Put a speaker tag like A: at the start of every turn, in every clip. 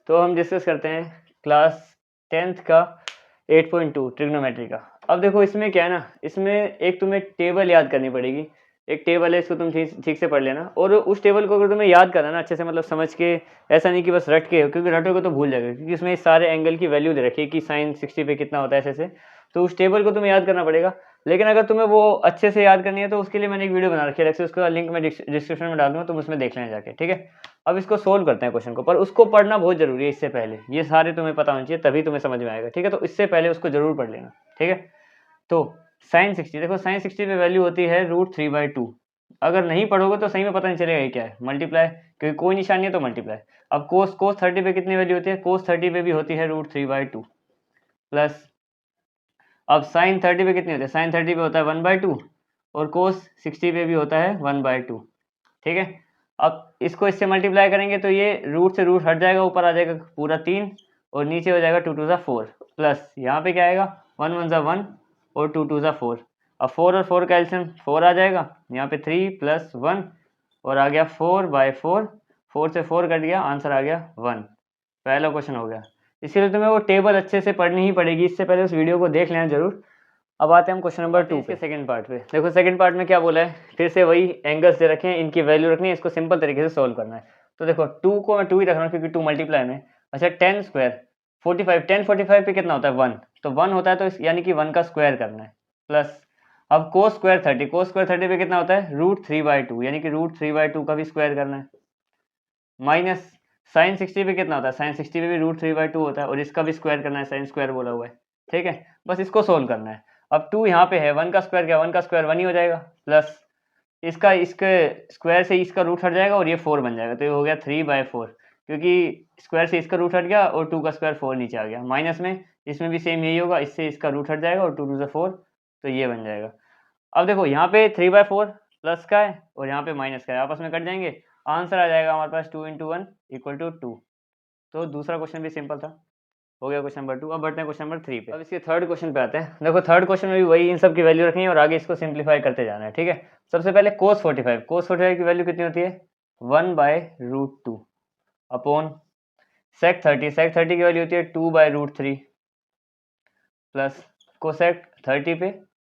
A: तो हम डिस्कस करते हैं क्लास 10th का 8.2 ट्रिग्नोमेट्री का। अब देखो इसमें क्या है ना, इसमें एक तुम्हें टेबल याद करनी पड़ेगी। एक टेबल है, इसको तुम ठीक से पढ़ लेना, और उस टेबल को अगर तुम्हें याद करना ना अच्छे से, मतलब समझ के, ऐसा नहीं कि बस रट के, क्योंकि रटोगे तो भूल जाएगा, क्योंकि इसमें सारे एंगल की वैल्यू दे रखी है कि sin 60 पे कितना होता है ऐसे। तो उस टेबल को तुम्हें याद करना पड़ेगा। लेकिन अगर तुम्हें वो अच्छे से याद करनी है तो उसके लिए मैंने एक वीडियो बना रखी है अलग से, उसका लिंक मैं डिस्क्रिप्शन में डाल दूंगा, तुम उसमें देख लेना जाके, ठीक है। अब इसको सोल्व करते हैं क्वेश्चन को, पर उसको पढ़ना बहुत जरूरी है। इससे पहले ये सारे तुम्हें पता होना चाहिए, तभी तुम्हें समझ में आएगा, ठीक है। तो इससे पहले उसको जरूर पढ़ लेना, ठीक है। तो sin 60, देखो sin 60 पे वैल्यू होती है √3/2। अगर नहीं पढ़ोगे तो सही में पता नहीं चलेगा ये क्या है, मल्टीप्लाई, क्योंकि कोई निशानी है तो मल्टीप्लाई। अब cos 30 पे कितनी वैल्यू होती है, cos 30 पे भी होती है √3/2 प्लस, अब sin 30 पे कितनी होती है, sin 30 पे होता है 1/2, और cos 60 पे भी होता है 1/2, ठीक है। अब इसको इससे मल्टीप्लाई करेंगे तो ये रूट से रूट हट जाएगा, ऊपर आ जाएगा पूरा 3, और नीचे हो जाएगा 2 2 4, प्लस यहाँ पे क्या आएगा 1 1 1 और 2 2 4। अब 4 और 4 का एलसीएम 4 आ जाएगा, यहाँ पे 3 + 1 और आ गया 4/4, 4 से 4 कट गया, आंसर आ गया 1। पहला क्वेश्चन हो गया। इसीलिए तुम्हें वो टेबल अच्छे से पढ़नी ही पड़ेगी, इससे पहले उस वीडियो को देख लेना जरूर। अब आते हैं हम क्वेश्चन नंबर 2 पे, सेकंड पार्ट पे। देखो सेकंड पार्ट में क्या बोला है, फिर से वही एंगल्स दे रखे हैं, इनकी वैल्यू रखनी है, इसको सिंपल तरीके से सोल्व करना है। तो देखो 2 को मैं 2 ही रख रहा हूँ, क्योंकि 2 मल्टीप्लाई में। अच्छा 10 स्क्वायर 45, 10 45 पे कितना होता है 1, तो 1 होता है, तो यानी कि 1 का स्क्वायर करना है, प्लस अब cos स्क्वायर 30 पे कितना होता है √3/2, यानी कि √3/2 का भी स्क्वायर करना है, माइनस sin 60 पे कितना होता है, sin 60 पे भी √3/2 होता है, और इसका भी स्क्वायर करना है, साइन स्क्वायर बोला हुआ है, ठीक है। बस इसको सोल्व करना है। अब 2 यहाँ पे है, 1 का स्क्वायर, क्या 1 का स्क्वायर 1 ही हो जाएगा, प्लस इसका इसके स्क्वायर से इसका रूट हट जाएगा और ये 4 बन जाएगा, तो ये हो गया 3/4, क्योंकि स्क्वायर से इसका रूट हट गया और 2 का स्क्वायर 4 नीचे आ गया, माइनस में इसमें भी सेम यही होगा, इससे इसका रूट हट जाएगा और 2 2 4, तो ये बन जाएगा। अब देखो यहाँ पे 3/4 प्लस का है और यहाँ पे माइनस का है, आपस में कट जाएंगे, आंसर आ जाएगा हमारे पास 2 × 1 = 2। तो दूसरा क्वेश्चन भी सिंपल था, हो गया क्वेश्चन नंबर 2। अब बढ़ते हैं क्वेश्चन नंबर 3 पे। अब इसके थर्ड क्वेश्चन पे आते हैं। देखो थर्ड क्वेश्चन में भी वही इन सब की वैल्यू रखनी है और आगे इसको सिंप्लीफाई करते जाना है, ठीक है। सबसे पहले cos 45 की वैल्यू कितनी होती है 1/√2 अपॉन sec 30 की वैल्यू होती है 2/√3 प्लस cosec 30 पे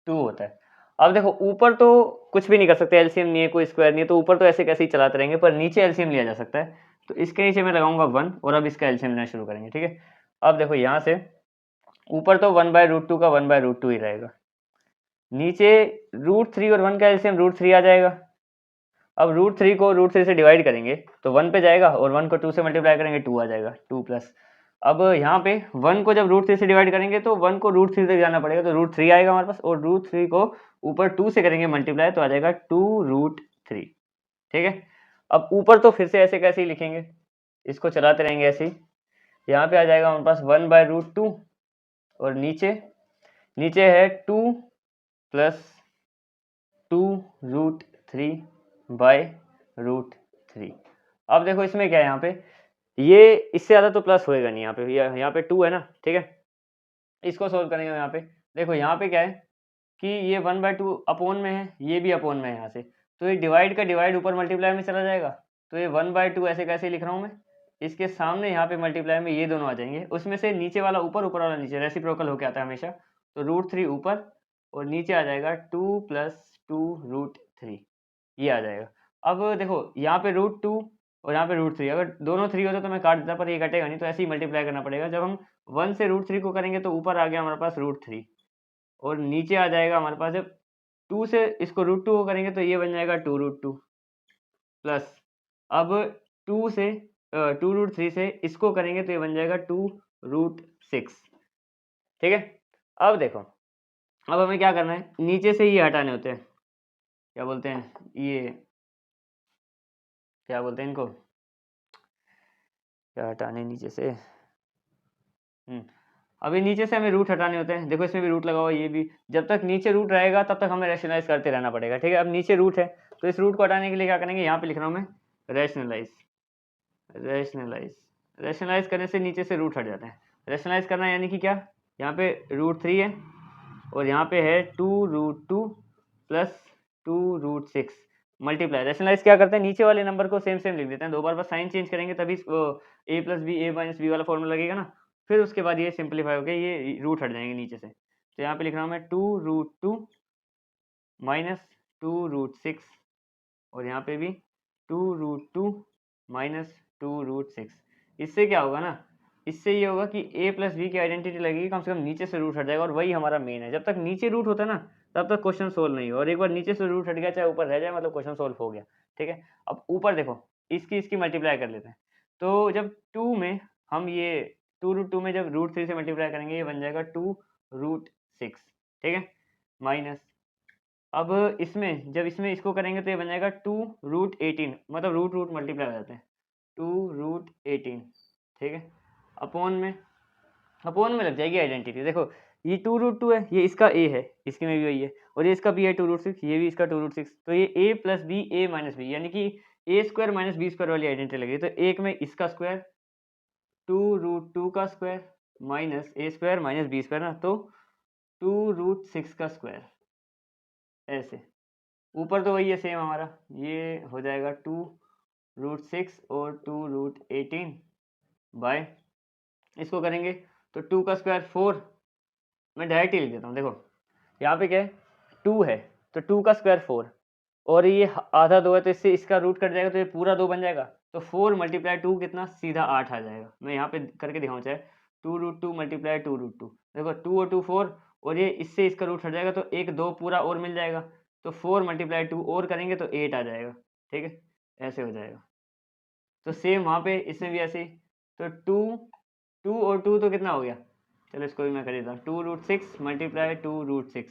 A: 2 होता है। अब देखो ऊपर तो कुछ भी नहीं कर सकते, एलसीएम नहीं है, कोई स्क्वायर नहीं है, तो ऊपर तो ऐसे कैसे ही चलाते रहेंगे, पर नीचे एलसीएम लिया जा सकता है। तो इसके नीचे मैं लगाऊंगा 1 और अब इसका एलसीएम लेना शुरू करेंगे, ठीक है। अब देखो यहाँ से ऊपर तो 1/√2 का 1/√2 ही रहेगा, नीचे √3 और 1 का एलसीएम √3 आ जाएगा। अब √3 को √3 से डिवाइड करेंगे तो 1 पे जाएगा, और 1 को 2 से मल्टीप्लाई करेंगे 2 आ जाएगा, 2 प्लस, अब यहाँ पे 1 को जब √3 से डिवाइड करेंगे तो 1 को √3 तक जाना पड़ेगा, तो √3 आएगा हमारे पास, और √3 को ऊपर 2 से करेंगे मल्टीप्लाई तो आ जाएगा 2√3, ठीक है। अब ऊपर तो फिर से ऐसे कैसे ही लिखेंगे, इसको चलाते रहेंगे ऐसे ही, यहाँ पे आ जाएगा हमारे पास 1/√2, और नीचे है 2 + 2√3/√3। अब देखो इसमें क्या है, यहाँ पे ये इससे ज़्यादा तो प्लस होएगा नहीं, यहाँ पे 2 है ना, ठीक है। इसको सोल्व करेंगे यहाँ पे, देखो यहाँ पे क्या है कि ये 1/2 अपॉन में है, ये भी अपॉन में है यहाँ से, तो ये डिवाइड का डिवाइड ऊपर मल्टीप्लाई में चला जाएगा, तो ये 1/2 ऐसे कैसे लिख रहा हूँ मैं, इसके सामने यहाँ पे मल्टीप्लाई में ये दोनों आ जाएंगे, उसमें से नीचे वाला ऊपर, ऊपर वाला नीचे, रेसिप्रोकल होके आता है हमेशा, तो √3 ऊपर और नीचे आ जाएगा 2 + 2√3, ये आ जाएगा। अब देखो यहाँ पे √2 और यहाँ पे √3, अगर दोनों 3 होते तो मैं काट देता, पर ये कटेगा नहीं, तो ऐसे ही मल्टीप्लाई करना पड़ेगा। जब हम 1 से √3 को करेंगे तो ऊपर आ गया हमारे पास √3, और नीचे आ जाएगा हमारे पास, जब 2 से इसको √2 को करेंगे तो ये बन जाएगा 2√2 प्लस, अब 2√3 से इसको करेंगे तो ये बन जाएगा 2√6, ठीक है। अब देखो अब हमें क्या करना है, नीचे से ये हटाने होते हैं, क्या बोलते हैं ये, क्या बोलते हैं इनको, क्या हटाने नीचे से, अभी नीचे से हमें रूट हटाने होते हैं। देखो इसमें भी रूट लगा हुआ है, ये भी, जब तक नीचे रूट रहेगा तब तक हमें रैशनलाइज करते रहना पड़ेगा, ठीक है। अब नीचे रूट है तो इस रूट को हटाने के लिए क्या करेंगे, यहाँ पे लिख रहा हूँ मैं रैशनलाइज करने से नीचे से रूट हट जाते हैं। रैशनलाइज करना यानी कि क्या, यहाँ पे √3 है और यहाँ पे है 2√2 + 2√6, मल्टीप्लाई, रैशनलाइज क्या करते हैं, नीचे वाले नंबर को सेम सेम लिख देते हैं, 2 बार बस साइन चेंज करेंगे तभी a plus B A minus B वाला फॉर्मूला लगेगा ना, फिर उसके बाद ये सिंप्लीफाई होकर ये रूट हट जाएंगे नीचे से। तो यहाँ पे लिख रहा हूँ मैं 2√2 माइनस 2√6 और यहाँ पे भी 2√2 माइनस 2√6। इससे क्या होगा ना, इससे ये होगा कि a प्लस बी की आइडेंटिटी लगेगी, कम से कम नीचे से रूट हट जाएगा और वही हमारा मेन है। जब तक नीचे रूट होता है ना तब तक क्वेश्चन सोल्व नहीं हो, और एक बार नीचे से रूट हट गया चाहे ऊपर रह जाए मतलब क्वेश्चन सोल्व हो गया। ठीक है, अब ऊपर देखो इसकी मल्टीप्लाई कर लेते हैं। तो जब 2 में हम ये 2√2 में जब √3 से मल्टीप्लाई करेंगे ये बन जाएगा 2√6। ठीक है, माइनस अब इसमें जब इसमें इसको करेंगे तो ये बन जाएगा 2√18, मतलब रूट मल्टीप्लाई हो जाते हैं 2√18। ठीक है, अपॉन में लग जाएगी आइडेंटिटी। देखो ये 2√2 है, ये इसका a है, इसके में भी वही है, और ये इसका b है 2√6, ये भी इसका 2√6, तो ये a plus B A minus B, यानी कि a square minus B square वाली आइडेंटिटी लगेगी। तो एक में इसका स्क्वायर 2√2 का square minus a square minus B square ना, तो 2√6 का स्क्वायर, ऐसे। ऊपर तो वही है सेम हमारा, ये हो जाएगा 2√6 और 2√18 बाय, इसको करेंगे तो 2 का स्क्वायर 4, मैं डायरेक्ट ही लिख देता हूँ। देखो यहाँ पे क्या है 2 है, तो 2 का स्क्वायर 4 और ये आधा 2 है, तो इससे इसका रूट कट जाएगा तो ये पूरा 2 बन जाएगा। तो 4 मल्टीप्लाई 2 कितना, सीधा 8 आ जाएगा। मैं यहाँ पे करके दिखाऊँ चाहे 2√2 मल्टीप्लाई 2√2, देखो 2 और 2 4, और ये इससे इसका रूट हट जाएगा तो 1 2 पूरा और मिल जाएगा, तो 4 मल्टीप्लाई 2 और करेंगे तो 8 आ जाएगा। ठीक है, ऐसे हो जाएगा। तो सेम वहाँ पे इसमें भी ऐसे ही, तो 2 और 2 तो कितना हो गया, चलो इसको भी मैं कर देता हूँ, 2√6 मल्टीप्लाई 2√6,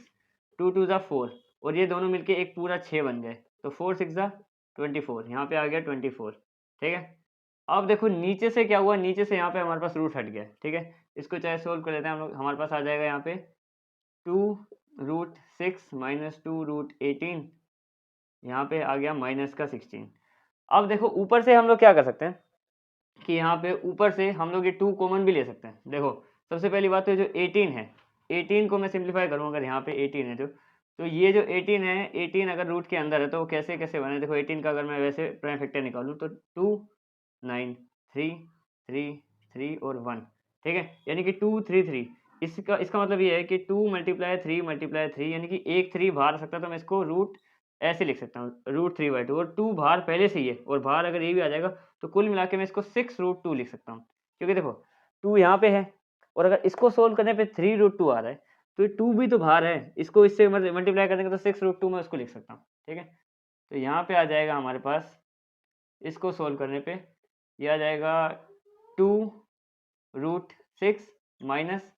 A: 2 2 ज़ा 4 और ये दोनों मिलके एक पूरा 6 बन गए, तो 4 6 ज़ा 24, यहाँ पे आ गया 24। ठीक है, अब देखो नीचे से क्या हुआ, नीचे से यहाँ पे हमारे पास रूट हट गया। ठीक है, इसको चाहे सोल्व कर लेते हैं हम लोग, हमारे पास आ जाएगा यहाँ पे 2√6 माइनस 2√18, यहाँ पे आ गया माइनस का 16। अब देखो ऊपर से हम लोग क्या कर सकते हैं कि यहाँ पे ऊपर से हम लोग ये 2 कॉमन भी ले सकते हैं। देखो सबसे पहली बात तो जो 18 है, 18 को मैं सिंप्लीफाई करूँ, अगर यहाँ पे 18 है जो, तो ये जो 18 है, 18 अगर रूट के अंदर है तो कैसे कैसे बने, देखो 18 का अगर मैं वैसे प्राइम फैक्टर निकालूँ तो 2 9 3 3 3 और 1। ठीक है, यानी कि 2 3 3, इसका मतलब ये है कि 2 मल्टीप्लाई 3 मल्टीप्लाई 3, यानी कि एक 3 बाहर आ सकता है, तो मैं इसको रूट ऐसे लिख सकता हूँ, √3/2, और 2 बाहर पहले से ही है और बाहर अगर ये भी आ जाएगा तो कुल मिला के मैं इसको 6√2 लिख सकता हूँ, क्योंकि देखो 2 यहाँ पे है और अगर इसको सोल्व करने पे 3√2 आ रहा है तो ये 2 भी तो बाहर है, इसको इससे मल्टीप्लाई करने का तो 6√2 मैं उसको लिख सकता हूँ। ठीक है, तो यहाँ पे आ जाएगा हमारे पास, इसको सोल्व करने पे ये आ जाएगा 2√6 माइनस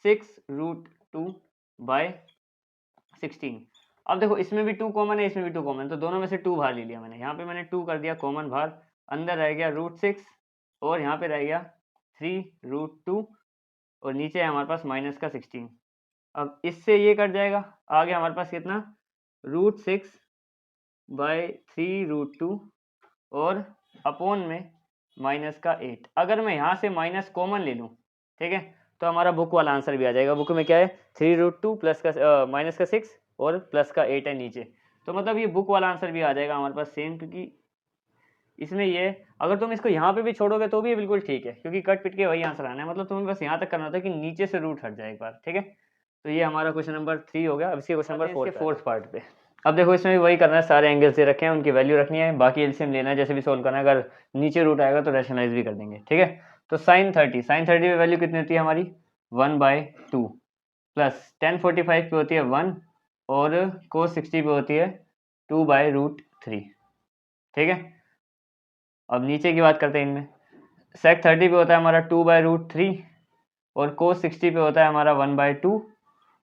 A: 6√2/16। अब देखो इसमें भी 2 कॉमन है, इसमें भी 2 कॉमन है, तो दोनों में से 2 बाहर ले लिया मैंने, यहाँ पे मैंने 2 कर दिया कॉमन बाहर, अंदर रह गया √6 और यहाँ पे रह गया 3√2 और नीचे है हमारे पास माइनस का 16। अब इससे ये कट जाएगा, आ गया हमारे पास कितना, √6/3√2 और अपॉन में माइनस का 8। अगर मैं यहाँ से माइनस कॉमन ले लूँ, ठीक है, तो हमारा बुक वाला आंसर भी आ जाएगा। बुक में क्या है 3√2 प्लस का माइनस का 6 और प्लस का 8 है नीचे, तो मतलब ये बुक वाला आंसर भी आ जाएगा हमारे पास सेम, क्योंकि इसमें ये अगर तुम इसको यहाँ पे भी छोड़ोगे तो भी बिल्कुल ठीक है, क्योंकि कट पिट के वही आंसर आना है, मतलब तुम्हें बस यहाँ तक करना था कि नीचे से रूट हट जाए एक बार। ठीक है, तो ये हमारा क्वेश्चन नंबर 3 हो गया। अब इसके क्वेश्चन नंबर 4 पार्ट पे, अब देखो इसमें भी वही करना है, सारे एंगल्स दे रखे हैं, उनकी वैल्यू रखनी है, बाकी एलसीएम लेना है, जैसे भी सोल्व करना है, अगर नीचे रूट आएगा तो रैशनलाइज भी कर देंगे। ठीक है, तो sin 30 पे वैल्यू कितनी होती है हमारी 1/2 प्लस tan 45 पे होती है 1 और cos 60 पे होती है 2/√3। ठीक है, अब नीचे की बात करते हैं इनमें, sec 30 पे होता है हमारा 2/√3 और cos 60 पे होता है हमारा 1/2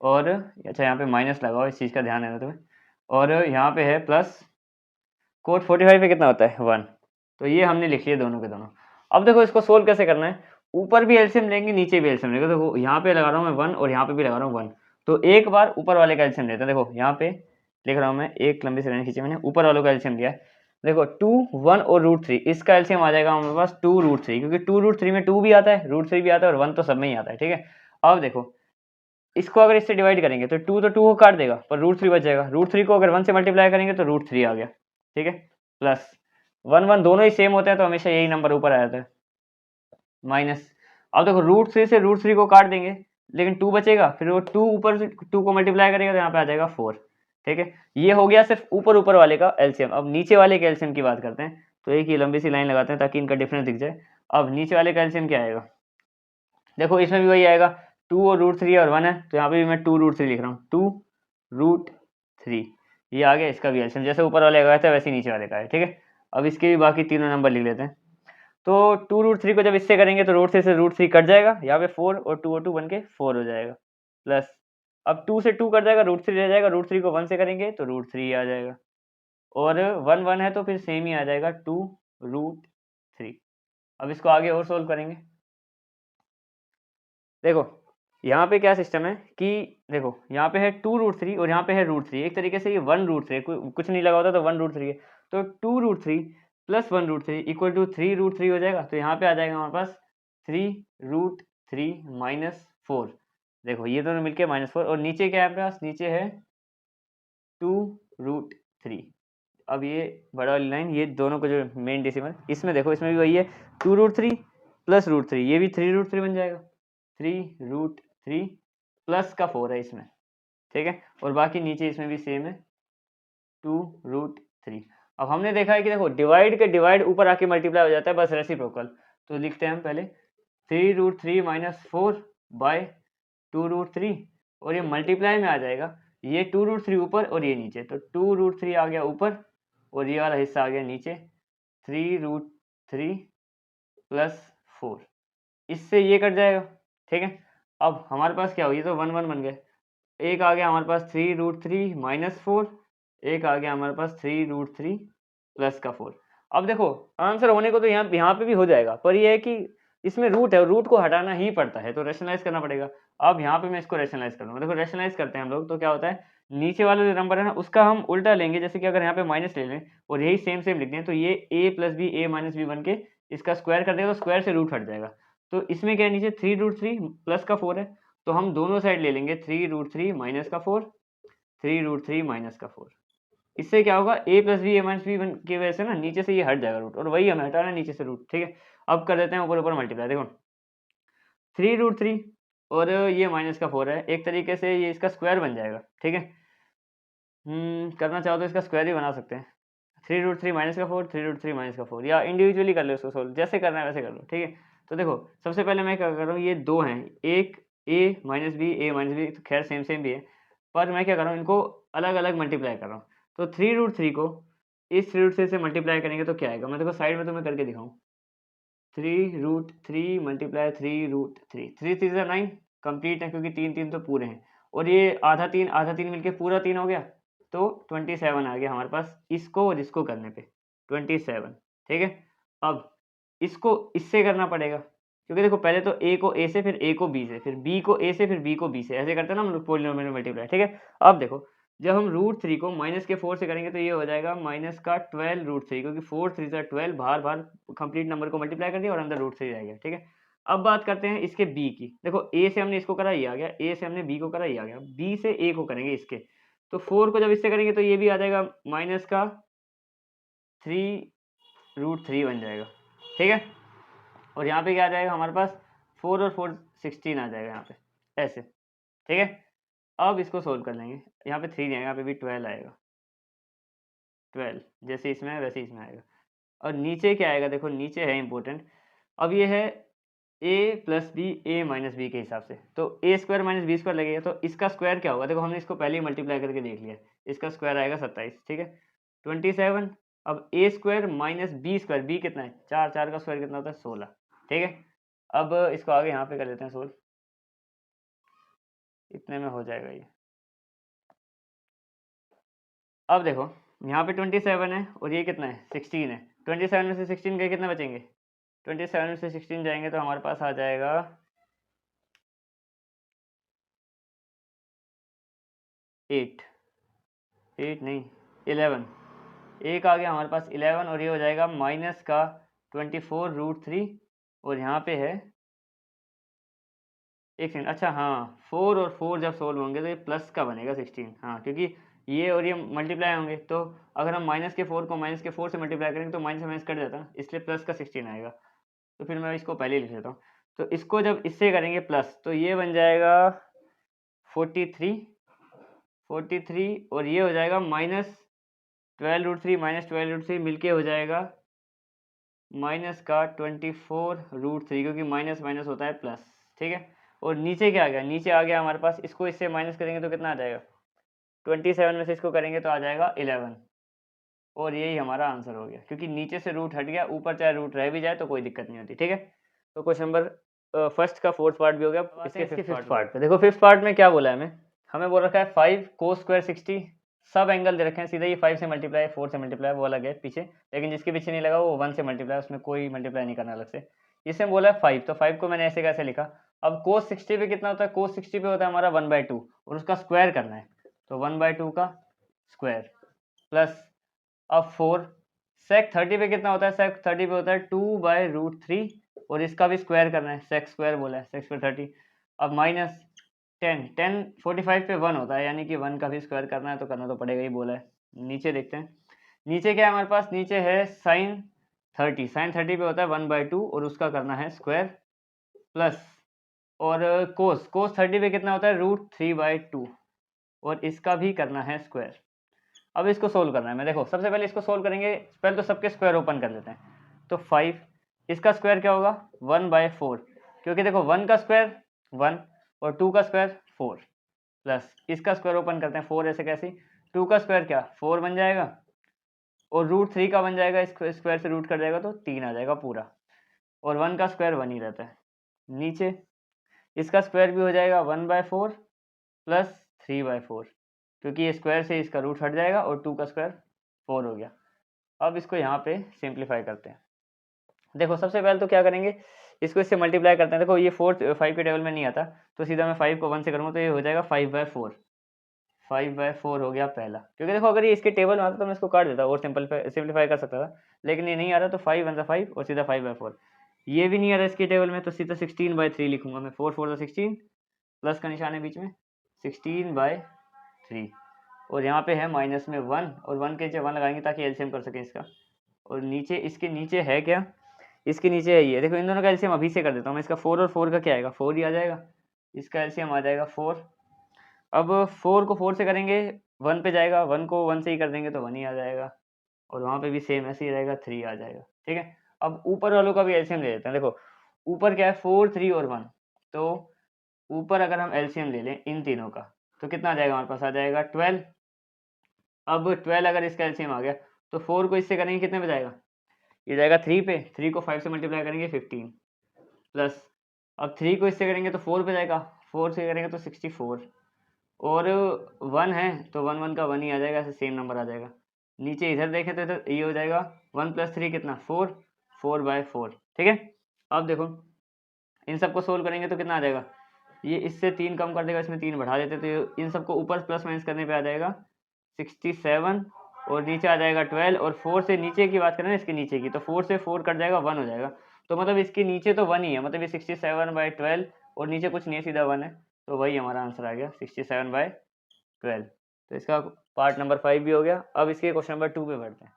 A: और अच्छा यहाँ पे माइनस लगाओ, इस चीज़ का ध्यान है तुम्हें, और यहाँ पे है प्लस cot 45 पे कितना होता है 1। तो ये हमने लिख लिया दोनों के दोनों। अब देखो इसको सोल्व कैसे करना है, ऊपर भी एलसीएम लेंगे नीचे भी एलसीएम लेंगे। देखो यहाँ पे लगा रहा हूँ मैं 1 और यहाँ पे भी लगा रहा हूँ 1, तो एक बार ऊपर वाले का एलसीएम लेते हैं। देखो यहाँ पे लिख रहा हूँ मैं, एक लंबी सी लाइन खींची मैंने, ऊपर वालों का एलसीएम लिया है। देखो 2 1 और √3, इसका एलसीएम आ जाएगा हमारे पास 2√3, क्योंकि 2√3 में 2 भी आता है, √3 भी आता है और 1 तो सब में ही आता है। ठीक है, अब देखो इसको अगर इससे डिवाइड करेंगे तो 2 तो 2 को काट देगा, पर √3 बच जाएगा। √3 को अगर 1 से मल्टीप्लाई करेंगे तो √3 आ गया। ठीक है, प्लस 1 1 दोनों ही सेम होते हैं तो हमेशा यही नंबर ऊपर आ जाता है, माइनस। अब देखो √3 से √3 को काट देंगे, लेकिन 2 बचेगा, फिर वो 2 ऊपर से 2 को मल्टीप्लाई करेगा तो यहाँ पे आ जाएगा 4। ठीक है, ये हो गया सिर्फ ऊपर ऊपर वाले का एलसीएम। अब नीचे वाले के एलसीएम की बात करते हैं, तो एक ही लंबी सी लाइन लगाते हैं ताकि इनका डिफरेंस दिख जाए। अब नीचे वाले का एलसीएम क्या आएगा, देखो इसमें भी वही आएगा, 2 और √3 और 1 है, तो यहाँ पे भी मैं 2 √3 लिख रहा हूँ, 2 √3, ये आ गया इसका भी एलसीएम। जैसे ऊपर वाले का था वैसे ही नीचे वाले का है। ठीक है, अब इसके भी बाकी तीनों नंबर लिख लेते हैं। तो 2 √3 को जब इससे करेंगे तो √3 से √3 कट जाएगा, यहाँ पे 4 और 2 बन के 4 हो जाएगा, प्लस अब 2 से 2 कट जाएगा, √3 रह जाएगा, √3 को 1 से करेंगे तो √3 आ जाएगा, और 1 1 है तो फिर सेम ही आ जाएगा 2 √3। अब इसको आगे और सोल्व करेंगे। देखो यहाँ पे क्या सिस्टम है कि देखो यहाँ पे है 2 √3 और यहाँ पे है √3, एक तरीके से ये 1 √3, कुछ नहीं लगा होता तो 1 √3 है, तो 2 √3 प्लस 1 √3 इक्वल टू 3 √3 हो जाएगा। तो यहाँ पे आ जाएगा हमारे पास 3 √3 माइनस 4, देखो ये दोनों मिलके -4, और नीचे क्या है हमारे पास, नीचे है 2 √3। अब ये बड़ा वाली लाइन, ये दोनों को जो मेन डेसिमल, इसमें देखो इसमें भी वही है, 2 √3 प्लस √3, ये भी 3 √3 बन जाएगा, 3 √3 प्लस का 4 है इसमें। ठीक है, और बाकी नीचे इसमें भी सेम है 2 √3। अब हमने देखा है कि देखो डिवाइड के डिवाइड ऊपर आके मल्टीप्लाई हो जाता है, बस रेसिप्रोकल। तो लिखते हैं हम पहले 3 √3 माइनस 4 बाय 2 √3, और ये मल्टीप्लाई में आ जाएगा, ये 2 √3 ऊपर और ये नीचे, तो 2 √3 आ गया ऊपर और ये वाला हिस्सा आ गया नीचे, 3 √3 प्लस 4, इससे ये कट जाएगा। ठीक है, अब हमारे पास क्या हो, ये तो 1 1 बन गए, एक आ गया हमारे पास 3 √3 माइनस 4, एक आ गया हमारे पास 3 √3 प्लस का 4। अब देखो आंसर होने को तो यहाँ पे भी हो जाएगा, पर ये है कि इसमें रूट है, रूट को हटाना ही पड़ता है, तो रैशनलाइज करना पड़ेगा। अब यहाँ पे मैं इसको रैशनलाइज करूँगा, देखो रैशनलाइज करते हैं हम लोग, तो क्या होता है, नीचे वाला जो नंबर है ना उसका हम उल्टा लेंगे, जैसे कि अगर यहाँ पे माइनस ले लें और यही सेम सेम लिख दें, तो ये a plus B a minus B बन के इसका स्क्वायर कर देगा, तो स्क्वायर से रूट हट जाएगा। तो इसमें क्या है, नीचे 3 √3 प्लस का 4 है, तो हम दोनों साइड ले लेंगे 3 √3 माइनस का 4, 3 √3 माइनस का 4। इससे क्या होगा, a plus B a minus B की वजह से ना नीचे से ये हट जाएगा रूट, और वही हमें हटाना है नीचे से रूट। ठीक है, अब कर देते हैं ऊपर ऊपर मल्टीप्लाई। देखो 3 √3 और ये माइनस का 4 है, एक तरीके से ये इसका स्क्वायर बन जाएगा। ठीक है, करना चाहो तो इसका स्क्वायर ही बना सकते हैं, 3 √3 माइनस का 4, 3 √3 माइनस का 4, या इंडिविजुअली कर लो इसको सोल्व, जैसे करना है वैसे कर लो। ठीक है, तो देखो सबसे पहले मैं क्या कर रहा हूँ, ये दो हैं, एक a माइनस बी तो खैर सेम सेम भी है, पर मैं क्या कर रहा हूँ, इनको अलग अलग मल्टीप्लाई कर रहा हूँ। तो 3 √3 को इस 3 √3 से मल्टीप्लाई करेंगे तो क्या आएगा, मैं देखो साइड में तुम्हें करके दिखाऊँ, 3 √3 मल्टीप्लाई 3 √3, 3 3 9 कंप्लीट है, क्योंकि 3 3 तो पूरे हैं, और ये आधा 3 मिलके पूरा 3 हो गया, तो 27 आ गया हमारे पास, इसको और इसको करने पे 27। ठीक है, अब इसको इससे करना पड़ेगा, क्योंकि देखो पहले तो a को a से, फिर a को b से, फिर b को a से, फिर b को b से, ऐसे करते हैं ना हम लोग पॉलिनोमियल में मल्टीप्लाई। ठीक है, अब देखो जब हम √3 को माइनस के 4 से करेंगे तो ये हो जाएगा माइनस का 12 √3, क्योंकि 4 3 12, बाहर बाहर कंप्लीट नंबर को मल्टीप्लाई कर दिया और अंदर √3 रह गया। ठीक है, अब बात करते हैं इसके b की। देखो a से हमने इसको करा, ये आ गया, a से हमने b को करा, ये आ गया, b से a को करेंगे इसके, तो 4 को जब इससे करेंगे तो ये भी आ जाएगा माइनस का 3 √3 बन जाएगा। ठीक है, और यहाँ पे क्या आ जाएगा हमारे पास, 4 और 4 16 आ जाएगा यहाँ पे, ऐसे। ठीक है, अब इसको सोल्व कर लेंगे, यहाँ पे 3 नहीं आएगा, यहाँ पे भी 12 आएगा, 12 जैसे इसमें है वैसे इसमें आएगा। और नीचे क्या आएगा, देखो नीचे है इंपॉर्टेंट, अब ये है a plus B a minus B के हिसाब से, तो a square minus B square लगेगा, तो इसका स्क्वायर क्या होगा, देखो हमने इसको पहले ही मल्टीप्लाई करके देख लिया, इसका स्क्वायर आएगा 27। ठीक है, 27, अब a square minus B square, B कितना है 4, 4 का स्क्वायर कितना होता है 16। ठीक है, अब इसको आगे यहाँ पे कर लेते हैं सोल्व, इतने में हो जाएगा ये। अब देखो यहाँ पे 27 है और ये कितना है 16 है, 27 में से 16 गए कितने बचेंगे, 27 में से 16 जाएंगे तो हमारे पास आ जाएगा 8 नहीं 11, एक आ गया हमारे पास 11, और ये हो जाएगा माइनस का 24 √3, और यहाँ पे है एक सेकंड, अच्छा हाँ 4 और 4 जब सोल्व होंगे तो ये प्लस का बनेगा 16, हाँ क्योंकि ये और ये मल्टीप्लाई होंगे, तो अगर हम माइनस के 4 को माइनस के 4 से मल्टीप्लाई करेंगे तो माइनस से माइनस कट जाता है, इसलिए प्लस का 16 आएगा। तो फिर मैं इसको पहले ही लिख देता हूँ। तो इसको जब इससे करेंगे प्लस, तो ये बन जाएगा 43 और ये हो जाएगा माइनस 12√3 माइनस 12√3 मिलके हो जाएगा माइनस का 24√3, क्योंकि माइनस माइनस होता है प्लस, ठीक है। और नीचे क्या आ गया, नीचे आ गया हमारे पास, इसको इससे माइनस करेंगे तो कितना आ जाएगा, 27 में से इसको करेंगे तो आ जाएगा 11, और यही हमारा आंसर हो गया, क्योंकि नीचे से रूट हट गया, ऊपर चाहे रूट रह भी जाए तो कोई दिक्कत नहीं होती, ठीक है। तो क्वेश्चन नंबर फर्स्ट का फोर्थ पार्ट भी हो गया, इसके फिफ्थ पार्ट पे देखो। फिफ्थ पार्ट में क्या बोला है हमें बोल रखा है 5 cos स्क्वायर 60, सब एंगल दे रखे हैं, सीधा ये 5 से मल्टीप्लाई 4 से मल्टीप्लाई वो अलग है पीछे, लेकिन जिसके पीछे नहीं लगा वो 1 से मल्टीप्लाई, उसमें कोई मल्टीप्लाई नहीं करना अलग से। इसमें बोला है 5, तो 5 को मैंने ऐसे कैसे लिखा, अब cos 60 पे कितना होता है, cos 60 पे होता है हमारा 1/2 और उसका स्क्वायर करना है, तो 1/2 का स्क्वायर प्लस अब 4 sec 30 पे कितना होता है, sec 30 पे होता है 2/√3 और इसका भी स्क्वायर करना है, sec स्क्वायर बोला है, sec स्क्वायर 30। अब माइनस 10 45 पे 1 होता है, यानी कि 1 का भी स्क्वायर करना है, तो करना तो पड़ेगा ही बोला है। नीचे देखते हैं, नीचे क्या है हमारे पास, नीचे है sin 30 पे होता है 1/2 और उसका करना है स्क्वायर प्लस, और cos 30 पे कितना होता है √3/2 और इसका भी करना है स्क्वायर। अब इसको सोल्व करना है, मैं देखो सबसे पहले इसको सोल्व करेंगे, पहले तो सबके स्क्वायर ओपन कर लेते हैं। तो 5, इसका स्क्वायर क्या होगा 1/4, क्योंकि देखो 1 का स्क्वायर 1 और 2 का स्क्वायर 4 प्लस इसका स्क्वायर ओपन करते हैं 4 ऐसे कैसे, 2 का स्क्वायर क्या 4 बन जाएगा और √3 का बन जाएगा, स्क्वायर से रूट कर जाएगा तो 3 आ जाएगा पूरा, और 1 का स्क्वायर 1 ही रहता है। नीचे इसका स्क्वायर भी हो जाएगा 1/4 प्लस 3/4, क्योंकि ये स्क्वायर से इसका रूट हट जाएगा और 2 का स्क्वायर 4 हो गया। अब इसको यहाँ पे सिंप्लीफाई करते हैं। देखो सबसे पहले तो क्या करेंगे, इसको इससे मल्टीप्लाई करते हैं। देखो ये 5 के टेबल में नहीं आता, तो सीधा मैं 5 को 1 से करूँगा तो ये हो जाएगा 5/4, 5/4 हो गया पहला, क्योंकि देखो अगर ये इसके टेबल में आता तो मैं इसको काट देता और सिंप्लीफाई कर सकता था, लेकिन ये नहीं आ रहा तो 5 1 5 और सीधा 5/4। ये भी नहीं आ रहा इसके टेबल में, तो सीधा 16/3 लिखूंगा मैं, 4 4 16 प्लस का निशान है बीच में 16/3, और यहाँ पे है माइनस में 1 और 1 के नीचे 1 लगाएंगे ताकि एलसीएम कर सकें इसका। और नीचे इसके नीचे है क्या, इसके नीचे है ये, देखो इन दोनों का एलसीएम अभी से कर देता हूँ मैं, इसका 4 और 4 का क्या आएगा 4 ही आ जाएगा, इसका एलसीएम आ जाएगा 4। अब 4 को 4 से करेंगे 1 पे जाएगा, 1 को 1 से ही कर देंगे तो 1 ही आ जाएगा, और वहाँ पे भी सेम ऐसे ही रहेगा 3 आ जाएगा, ठीक है। अब ऊपर वालों का भी एलसीएम ले लेते हैं। देखो ऊपर क्या है 4 3 और 1, तो ऊपर अगर हम एलसीएम ले लें इन तीनों का तो कितना आ जाएगा हमारे पास, आ जाएगा 12। अब 12 अगर इसका एलसीएम आ गया तो 4 को इससे करेंगे कितने पे जाएगा, ये जाएगा 3 पे, 3 को 5 से मल्टीप्लाई करेंगे 15 प्लस, अब 3 को इससे करेंगे तो 4 पे जाएगा, 4 से करेंगे तो 64, और 1 है तो 1 1 का 1 ही आ जाएगा, ऐसे सेम नंबर आ जाएगा। नीचे इधर देखें तो इधर ये हो जाएगा 1 + 3 कितना 4, 4/4, ठीक है। अब देखो इन सबको सोल्व करेंगे तो कितना आ जाएगा, ये इससे 3 कम कर देगा, इसमें 3 बढ़ा देते तो इन सबको ऊपर प्लस माइनस करने पे आ जाएगा 67, और नीचे आ जाएगा 12, और 4 से नीचे की बात करें ना, इसके नीचे की, तो 4 से 4 कट जाएगा 1 हो जाएगा, तो मतलब इसके नीचे तो 1 ही है, मतलब ये 67/12 और नीचे कुछ नहीं है सीधा 1 है, तो वही हमारा आंसर आ गया 67/12। तो इसका पार्ट नंबर 5 भी हो गया। अब इसके क्वेश्चन नंबर 2 पे बढ़ते हैं।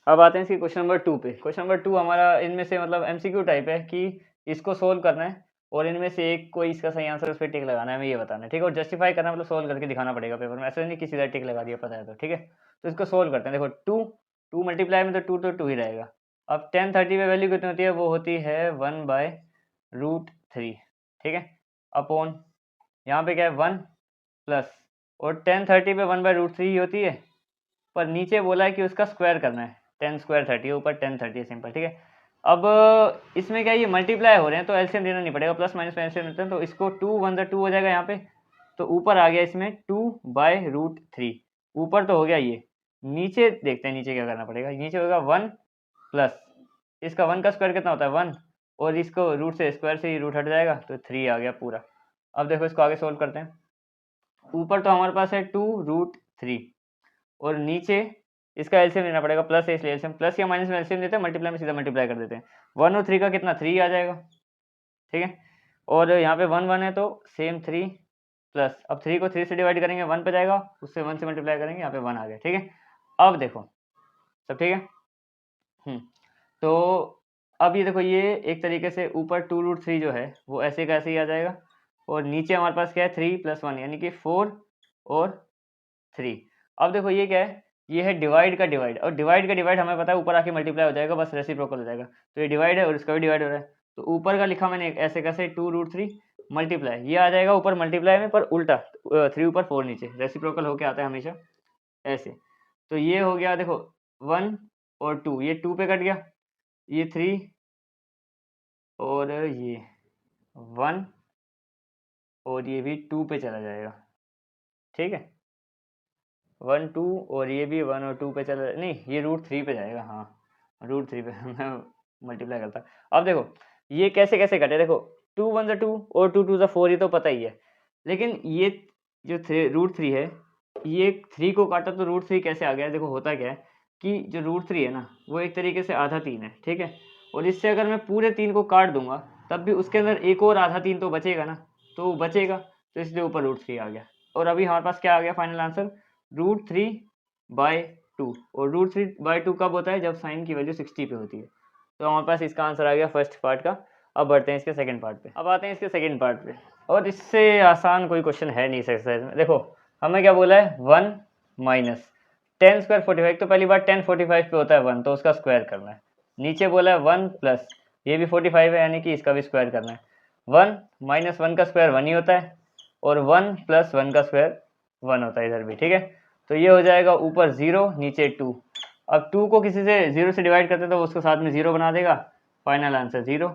A: अब आते हैं इसके क्वेश्चन नंबर 2 पे। क्वेश्चन नंबर 2 हमारा इनमें से मतलब एमसीक्यू टाइप है कि इसको सोल्व करना है और इनमें से एक कोई इसका सही आंसर उस पर टिक लगाना है, हमें ये बताना है, ठीक है। और जस्टिफाई करना मतलब सोल्व करके दिखाना पड़ेगा पेपर में, ऐसा नहीं कि सीधा टिक लगा दिया पता है तो, ठीक है। तो इसको सोल्व करते हैं। देखो 2 मल्टीप्लाई में तो 2 ही रहेगा। अब 10 30 पे वैल्यू कितनी होती है, वो होती है 1/√3, ठीक है, अपॉन यहाँ पे क्या है 1 प्लस, और 10 30 पे 1/√3 ही होती है, पर नीचे बोला है कि उसका स्क्वायर करना है, 10 स्क्वायर 30 ऊपर 10 30 है, सिंपल, ठीक है। अब इसमें क्या ये मल्टीप्लाई हो रहे हैं तो एलसीएम देना नहीं पड़ेगा, प्लस माइनस में एलसीएम देते हैं, तो इसको 2 1 2 हो जाएगा यहाँ पे, तो ऊपर आ गया इसमें 2/√3, ऊपर तो हो गया ये, नीचे देखते हैं नीचे क्या करना पड़ेगा, नीचे होगा 1 प्लस इसका 1 का स्क्वायर कितना होता है 1, और इसको रूट से स्क्वायर से ही रूट हट जाएगा तो 3 आ गया पूरा। अब देखो इसको आगे सोल्व करते हैं। ऊपर तो हमारे पास है 2√3 और नीचे इसका एलसीएम लेना पड़ेगा, प्लस है इसलिए एलसीएम, प्लस या माइनस में एलसीएम देते हैं, मल्टीप्लाई में सीधा मल्टीप्लाई कर देते हैं। 1 और 3 का कितना 3 आ जाएगा, ठीक है। और यहाँ पे 1 1 है तो सेम 3 प्लस, अब 3 को 3 से डिवाइड करेंगे 1 पे जाएगा, उससे 1 से मल्टीप्लाई करेंगे, यहाँ पे 1 आ गया। ठीक है, अब देखो सब ठीक है। तो अब ये देखो, ये एक तरीके से ऊपर 2√3 जो है वो ऐसे का ऐसे ही आ जाएगा, और नीचे हमारे पास क्या है 3 + 1 यानी कि 4 और 3। अब देखो ये क्या है, ये है डिवाइड का डिवाइड, और डिवाइड का डिवाइड हमें पता है ऊपर आके मल्टीप्लाई हो जाएगा, बस रेसिप्रोकल हो जाएगा। तो ये डिवाइड है और इसका भी डिवाइड हो रहा है, तो ऊपर का लिखा मैंने ऐसे कैसे 2√3 मल्टीप्लाई, ये आ जाएगा ऊपर मल्टीप्लाई में पर उल्टा 3 ऊपर 4 नीचे, रेसिप्रोकल होके आता है हमेशा ऐसे। तो ये हो गया देखो 1 और 2, ये 2 पे कट गया, ये 3 और ये 1 और ये भी 2 पे चला जाएगा। ठीक है, 1 2 और ये भी 1 और 2 पे चला, नहीं ये √3 पे जाएगा, हाँ √3 पे मैं मल्टीप्लाई करता। अब देखो ये कैसे कैसे कटे, देखो 2 1 2 और 2 2 4, ये तो पता ही है, लेकिन ये जो √3 है, ये 3 को काटा तो √3 कैसे आ गया। देखो होता क्या है कि जो √3 है ना वो एक तरीके से आधा 3 है, ठीक है, और इससे अगर मैं पूरे 3 को काट दूंगा तब भी उसके अंदर एक और आधा 3 तो बचेगा ना, तो बचेगा, तो इसलिए ऊपर √3 आ गया। और अभी हमारे पास क्या आ गया फाइनल आंसर, √3/2, और √3/2 कब होता है, जब साइन की वैल्यू 60 पे होती है। तो हमारे पास इसका आंसर आ गया फर्स्ट पार्ट का। अब बढ़ते हैं इसके सेकंड पार्ट पे। अब आते हैं इसके सेकंड पार्ट पे, और इससे आसान कोई क्वेश्चन है नहीं इस एक्सरसाइज में। देखो हमें क्या बोला है, 1 माइनस 10 स्क्वायर 45, तो पहली बार 10 45 पे होता है 1, तो उसका स्क्वायर करना है। नीचे बोला है 1 प्लस, ये भी 45 है यानी कि इसका भी स्क्वायर करना है। 1 माइनस 1 का स्क्वायर 1 ही होता है, और 1 प्लस 1 का स्क्वायर 1 होता है इधर भी। ठीक है, तो ये हो जाएगा ऊपर 0 नीचे 2। अब 2 को किसी से 0 से डिवाइड करते तो उसको साथ में 0 बना देगा, फाइनल आंसर 0।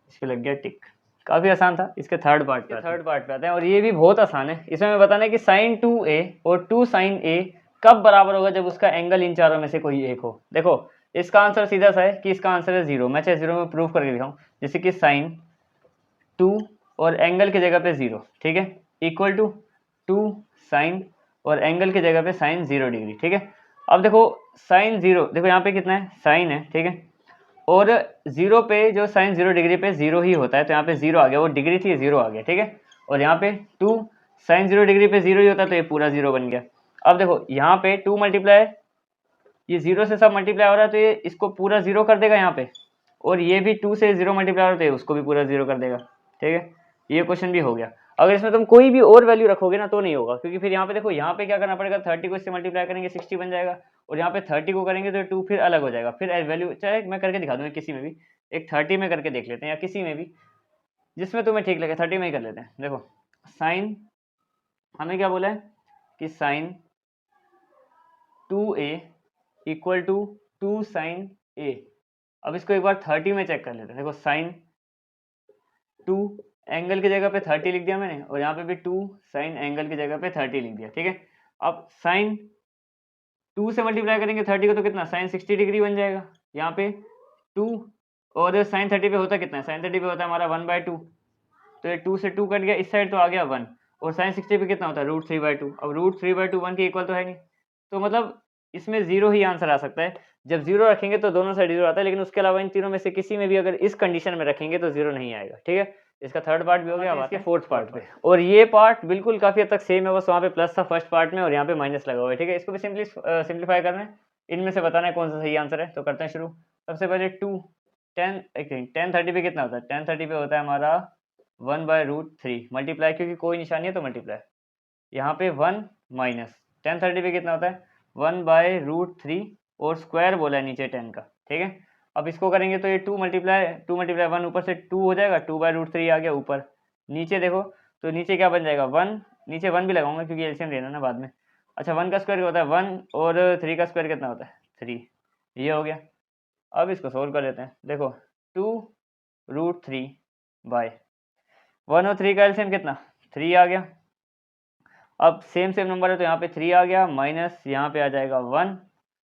A: इस पे लग गया टिक। काफ़ी आसान था। इसके थर्ड पार्ट पे आते हैं, और ये भी बहुत आसान है। इसमें हमें बताना है कि sin 2a और 2 sin a कब बराबर होगा, जब उसका एंगल इन चारों में से कोई एक हो। देखो इसका आंसर सीधा सा है कि इसका आंसर है 0। मैं चाहे 0 में प्रूफ करके दिखाऊं, जैसे कि sin 2 और एंगल की जगह पे 0, ठीक है, इक्वल टू 2 sin और एंगल की जगह पे sin 0 डिग्री। ठीक है, अब देखो sin 0, देखो यहाँ पे कितना है, sin है, ठीक है, और 0 पे जो sin 0 डिग्री पे 0 ही होता है, तो यहाँ पे 0 आ गया, वो डिग्री थी 0 आ गया। ठीक है, और यहाँ पे 2 sin 0 डिग्री पे 0 ही होता है, तो ये पूरा 0 बन गया। अब देखो यहाँ पे 2 मल्टीप्लाई, ये 0 से सब मल्टीप्लाई हो रहा है, तो ये इसको पूरा 0 कर देगा यहाँ पे, और ये भी 2 से 0 मल्टीप्लाई हो रहा है, तो ये उसको भी पूरा 0 कर देगा। ठीक है, ये क्वेश्चन भी हो गया। अगर इसमें तुम कोई भी और वैल्यू रखोगे ना तो नहीं होगा, क्योंकि फिर यहाँ पे देखो, यहाँ पे क्या करना पड़ेगा, 30 को इससे मल्टीप्लाई करेंगे 60 बन जाएगा, और यहाँ पे 30 को करेंगे तो 2 फिर अलग हो जाएगा। फिर वैल्यू चाहे मैं करके दिखा दूंगा किसी में भी, एक 30 में करके देख लेते हैं, या किसी में भी जिसमें तुम्हें ठीक लगे, 30 में ही कर लेते हैं। देखो साइन, हमें क्या बोला है कि sine 2a equal to 2 sin a। अब इसको एक बार 30 में चेक कर लेते हैं। देखो साइन 2 एंगल की जगह पे 30 लिख दिया मैंने, और यहाँ पे भी 2 साइन एंगल की जगह पे 30 लिख दिया। ठीक है, अब साइन 2 से मल्टीप्लाई करेंगे 30 को, तो कितना साइन 60 डिग्री बन जाएगा। यहाँ पे 2 और साइन 30 पे होता कितना है, साइन 30 पे होता है हमारा 1/2, तो ये 2 से 2 कट गया, इस साइड तो आ गया 1, और साइन 60 पे कितना होता है √3/2। अब √3/2 1 के इक्वल तो है नहीं, तो मतलब इसमें 0 ही आंसर आ सकता है। जब 0 रखेंगे तो दोनों साइड 0 आता है, लेकिन उसके अलावा इन तीनों में से किसी में भी अगर इस कंडीशन में रखेंगे तो 0 नहीं आएगा। ठीक है, इसका थर्ड पार्ट भी हो गया। अब आते हैं फोर्थ पार्ट पे, और ये पार्ट बिल्कुल काफी हद तक सेम है, बस वहाँ पे प्लस था फर्स्ट पार्ट में और यहाँ पे माइनस लगा हुआ है। ठीक है, इसको भी सिंप्लीफाई करना है, इनमें से बताना है कौन सा सही आंसर है। तो करते हैं शुरू। सबसे पहले 2 10 10 30 पे कितना होता है, 10 30 पे होता है हमारा 1/√3 मल्टीप्लाई, क्योंकि कोई निशानी है तो मल्टीप्लाई, यहाँ पे 1 माइनस 10 30 पे कितना होता है 1/√3, और स्क्वायर बोला है नीचे 10 का। ठीक है, अब इसको करेंगे तो ये 2 मल्टीप्लाई 1 ऊपर से 2 हो जाएगा, 2/√3 आ गया ऊपर। नीचे देखो तो नीचे क्या बन जाएगा 1, नीचे 1 भी लगाऊंगा क्योंकि एलसीएम लेना ना बाद में। अच्छा 1 का स्क्वायर क्या होता है 1, और 3 का स्क्वायर कितना होता है 3, ये हो गया। अब इसको सोल्व कर लेते हैं। देखो 2√3 बाय 1 और 3 का एलसीएम कितना 3 आ गया। अब सेम नंबर है तो यहाँ पे 3 आ गया, माइनस यहाँ पे आ जाएगा 1,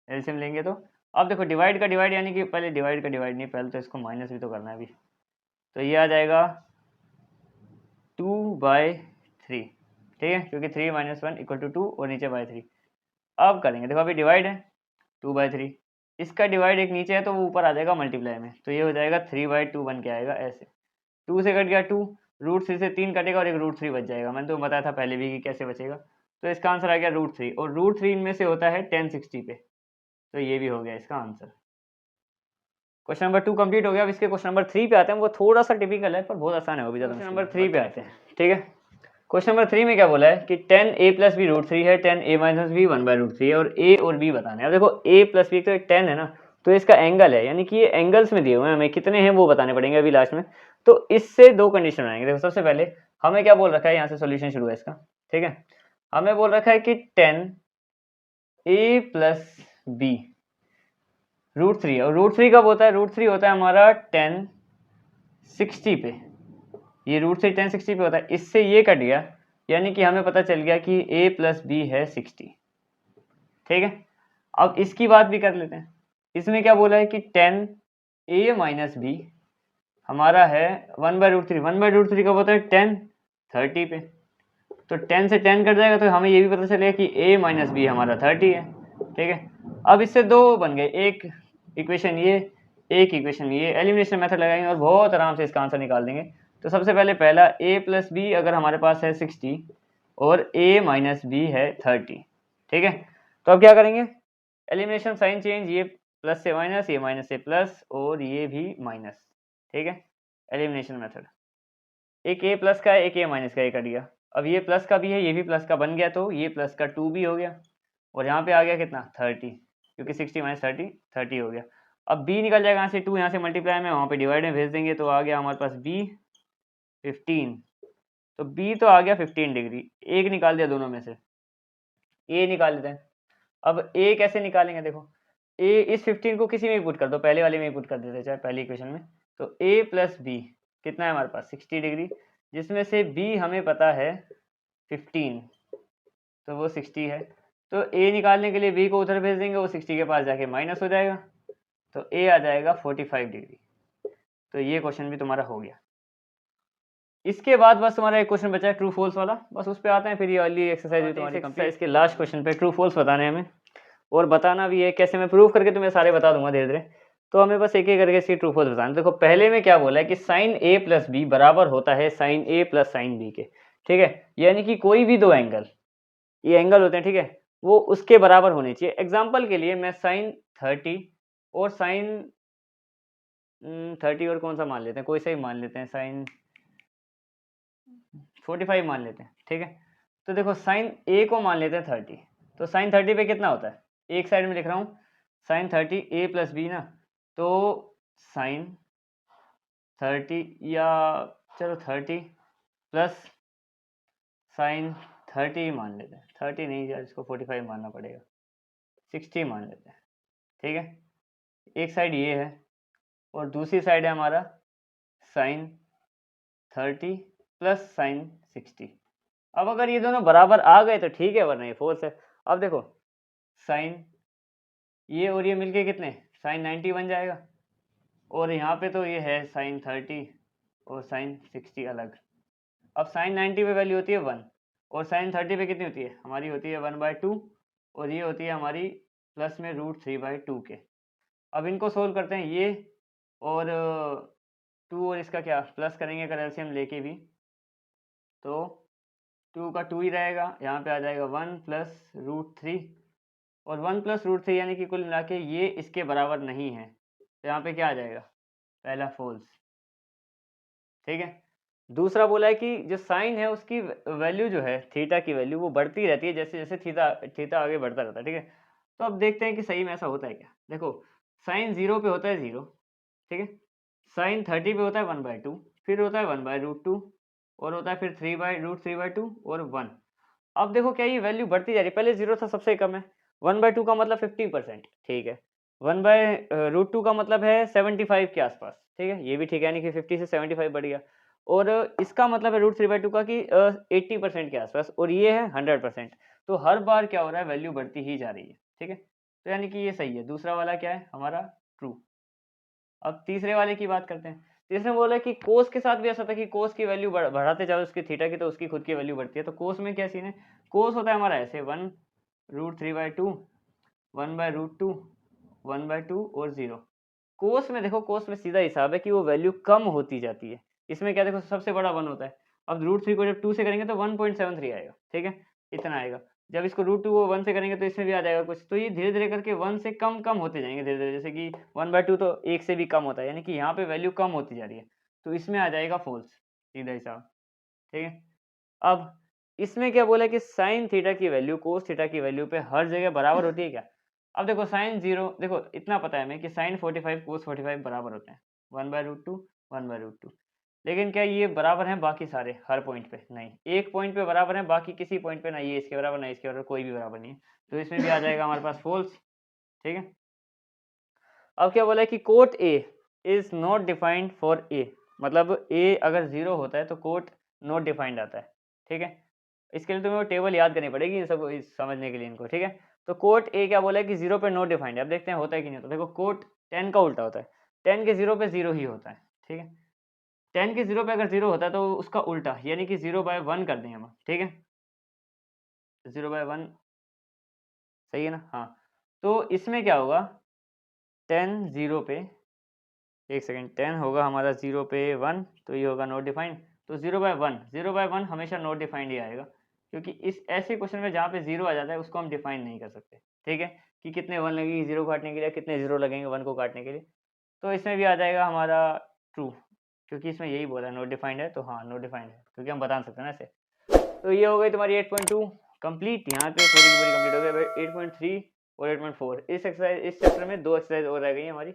A: एलसीएम लेंगे तो। अब देखो डिवाइड का डिवाइड, यानी कि पहले डिवाइड का डिवाइड नहीं, पहले तो इसको माइनस भी तो करना है अभी, तो ये आ जाएगा 2/3। ठीक है, क्योंकि 3 - 1 = 2 और नीचे बाय 3। अब करेंगे, देखो अभी डिवाइड है 2/3, इसका डिवाइड एक नीचे है तो वो ऊपर आ जाएगा मल्टीप्लाई में, तो ये हो जाएगा 3/2 बन के आएगा ऐसे। 2 से कट गया 2, √3 से 3 कटेगा और एक √3 बच जाएगा। मैंने तो बताया था पहले भी कि कैसे बचेगा। तो इसका आंसर आ गया √3 और √3 इनमें से होता है 1060 पे, तो ये भी हो गया इसका आंसर। क्वेश्चन नंबर 2 कंप्लीट हो गया। अब इसके क्वेश्चन नंबर 3 पे आते हैं। वो थोड़ा सा टिपिकल है पर बहुत आसान है वो भी ज़्यादा। क्वेश्चन नंबर 3 पे आते हैं, ठीक है। क्वेश्चन नंबर 3 में क्या बोला है कि 10a + b √3 है, 10a - b 1/√3 है और a और b बताने हैं। अब देखो a + b तो एक 10 है ना, तो इसका एंगल है, यानी कि ये एंगल्स में दिए हुए हैं, हमें कितने हैं वो बताने पड़ेंगे अभी लास्ट में। तो इससे दो कंडीशन बनाएंगे। देखो सबसे पहले हमें क्या बोल रखा है, यहाँ से सोल्यूशन शुरू है इसका, ठीक है। हमें बोल रखा है कि 10a + b √3 और √3 कब होता है, √3 होता है हमारा 1060 पे, ये √3 1060 पे होता है। इससे ये कट गया, यानी कि हमें पता चल गया कि a + b है 60, ठीक है। अब इसकी बात भी कर लेते हैं। इसमें क्या बोला है कि 10a - b हमारा है 1/√3, 1/√3 कब होता है 1030 पे, तो 10 से 10 कट जाएगा, तो हमें ये भी पता चलेगा कि a - b हमारा 30 है, ठीक है। अब इससे दो बन गए, एक इक्वेशन ये, एक इक्वेशन ये। एलिमिनेशन मेथड लगाएंगे और बहुत आराम से इसका आंसर निकाल देंगे। तो सबसे पहले पहला a + b अगर हमारे पास है 60 और a - b है 30, ठीक है। तो अब क्या करेंगे, एलिमिनेशन साइन चेंज, ये प्लस से माइनस, ये माइनस से प्लस और ये भी माइनस, ठीक है। एलिमिनेशन मेथड, एक a प्लस का है, एक a माइनस का, एक कट गया। अब ये प्लस का भी है, ये भी प्लस का बन गया, तो ये प्लस का 2 भी हो गया और यहाँ पे आ गया कितना 30, क्योंकि 60 - 30 30 हो गया। अब b निकल जाएगा यहाँ से, 2 यहाँ से मल्टीप्लाई में वहाँ पे डिवाइड में भेज देंगे, तो आ गया हमारे पास b 15, तो b तो आ गया 15 डिग्री। एक निकाल दिया दोनों में से, a निकाल लेते हैं। अब a कैसे निकालेंगे, देखो a इस 15 को किसी में भी पुट कर दो, पहले वाले में ही पुट कर देते हैं, चाहे पहली इक्वेशन में। तो a + b कितना है हमारे पास 60 डिग्री, जिसमें से b हमें पता है 15, तो वो 60 है। तो a निकालने के लिए b को उधर भेज देंगे, वो 60 के पास जाके माइनस हो जाएगा, तो a आ जाएगा 45 डिग्री। तो ये क्वेश्चन भी तुम्हारा हो गया। इसके बाद बस तुम्हारा एक क्वेश्चन बचा है ट्रू फॉल्स वाला, बस उस पर आते हैं, फिर ये वाली एक्सरसाइज भी तुम्हारी कंप्लीट। इसके लास्ट क्वेश्चन पे ट्रू फॉल्स बताने हमें, और बताना भी है कैसे, मैं प्रूव करके तुम्हें सारे बता दूंगा धीरे धीरे। तो हमें बस एक एक करके इसकी ट्रू फॉल्स बताना। देखो पहले में क्या बोला है कि sin a + b बराबर होता है sin a + sin b के, ठीक है। यानी कि कोई भी दो एंगल, ये एंगल होते हैं, ठीक है, वो उसके बराबर होने चाहिए। एग्जाम्पल के लिए मैं sin 30 और sin 30 और कौन सा मान लेते हैं, कोई सा ही मान लेते हैं, sin 45 मान लेते हैं, ठीक है। तो देखो sin a को मान लेते हैं 30, तो sin 30 पे कितना होता है, एक साइड में लिख रहा हूँ sin 30 a + b ना, तो sin 30 या चलो 30 प्लस sin 30 मान लेते हैं, 30 नहीं यार, इसको 45 मानना पड़ेगा, 60 मान लेते हैं, ठीक है। एक साइड ये है और दूसरी साइड है हमारा sin 30 प्लस sin 60। अब अगर ये दोनों बराबर आ गए तो ठीक है, वरना ये फॉल्स है। अब देखो sin ये और ये मिलके कितने sin 90 बन जाएगा, और यहाँ पे तो ये है sin 30 और sin 60 अलग। अब sin 90 पे वैल्यू होती है 1 और sin 30 पे कितनी होती है, हमारी होती है 1/2 और ये होती है हमारी प्लस में √3/2 के। अब इनको सोल्व करते हैं, ये और 2 और इसका क्या प्लस करेंगे अगर एलसीएम लेके भी, तो 2 का 2 ही रहेगा, यहाँ पे आ जाएगा 1 + √3 और 1 + √3 यानी कि कुल मिला के ये इसके बराबर नहीं है, तो यहाँ पे क्या आ जाएगा, पहला फॉल्स, ठीक है। दूसरा बोला है कि जो साइन है उसकी वैल्यू जो है, थीटा की वैल्यू वो बढ़ती रहती है जैसे जैसे थीटा थीटा आगे बढ़ता रहता है, ठीक है। तो अब देखते हैं कि सही में ऐसा होता है क्या। देखो साइन 0 पे होता है 0, ठीक है। साइन 30 पे होता है 1/2, फिर होता है 1/√2 और होता है फिर 3/√3/2 और 1। अब देखो क्या ये वैल्यू बढ़ती जा रही है, पहले 0 था सबसे कम है, 1/2 का मतलब 50%, ठीक है। 1/√2 का मतलब है 75 के आसपास, ठीक है, ये भी ठीक है, यानी कि 50 से 75 बढ़ गया। और इसका मतलब है √3/2 का कि 80% के आसपास, और ये है 100%। तो हर बार क्या हो रहा है, वैल्यू बढ़ती ही जा रही है, ठीक है। तो यानी कि ये सही है, दूसरा वाला क्या है हमारा ट्रू। अब तीसरे वाले की बात करते हैं। तीसरे में बोला कि कोस के साथ भी ऐसा था कि कोस की वैल्यू बढ़ाते जाओ उसकी थीटा की, तो उसकी खुद की वैल्यू बढ़ती है। तो कोस में क्या सीन है, कोस होता है हमारा ऐसे 1√3/2 1/√2 1/2 और 0। कोस में देखो, कोस में सीधा हिसाब है कि वो वैल्यू कम होती जाती है, इसमें क्या देखो सबसे बड़ा 1 होता है। अब √3 को जब 2 से करेंगे तो 1.73 आएगा, ठीक है, इतना आएगा। जब इसको √2 को 1 से करेंगे तो इसमें भी आ जाएगा कुछ। तो ये धीरे-धीरे करके 1 से कम होते जाएंगे धीरे-धीरे, जैसे कि 1/2 तो 1 से भी कम होता है, यानी कि यहाँ पे वैल्यू कम होती जा रही है, तो इसमें आ जाएगा फॉल्स, सीधा हिसाब, ठीक है। अब इसमें क्या बोला है कि साइन थीटा की वैल्यू कोस थीटा की वैल्यू पे हर जगह बराबर होती है क्या? अब देखो साइन 0, देखो इतना पता है हमें कि साइन 45 कोस 45 बराबर होते हैं, 1/√2 1/√2। लेकिन क्या ये बराबर हैं बाकी सारे हर पॉइंट पे? नहीं, एक पॉइंट पे बराबर हैं, बाकी किसी पॉइंट पे ना ये इसके बराबर ना इसके बराबर, कोई भी बराबर नहीं है, तो इसमें भी आ जाएगा हमारे पास फॉल्स, ठीक है। अब क्या बोला है कि cot A is not defined for a, मतलब ए अगर 0 होता है तो कोट नॉट डिफाइंड आता है, ठीक है। इसके लिए तुम्हें वो टेबल याद करनी पड़ेगी इन सब समझने के लिए इनको, ठीक है। तो कोट ए क्या बोला है कि 0 पे नॉट डिफाइंड है। अब देखते हैं होता है कि नहीं होता। देखो कोट 10 का उल्टा होता है, 10 के 0 पे 0 ही होता है, ठीक है। 10 के 0 पे अगर 0 होता है तो उसका उल्टा, यानी कि 0/1 कर दें हम, ठीक है, 0/1 सही है ना। हाँ, तो इसमें क्या होगा, 10 0 पे, एक सेकेंड, 10 होगा हमारा 0 पे 1, तो ये होगा नॉट डिफाइंड। तो 0/1 हमेशा नॉट डिफाइंड ही आएगा, क्योंकि इस ऐसे क्वेश्चन में जहाँ पे 0 आ जाता है उसको हम डिफाइन नहीं कर सकते, ठीक है, कि कितने 1 लगेंगे 0 काटने के लिए, कितने 0 लगेंगे 1 को काटने के लिए। तो इसमें भी आ जाएगा हमारा ट्रू, क्योंकि इसमें यही बोला है नॉट डिफाइंड है, तो हाँ नॉट डिफाइंड है, क्योंकि हम बता सकते हैं ना ऐसे। तो ये हो गई तुम्हारी 8.2 कंप्लीट, यहाँ पे पूरी की पूरी कंप्लीट हो गई। 8.3 और 8.4 इस एक्सरसाइज, इस चैप्टर में 2 एक्सरसाइज और रह गई है हमारी,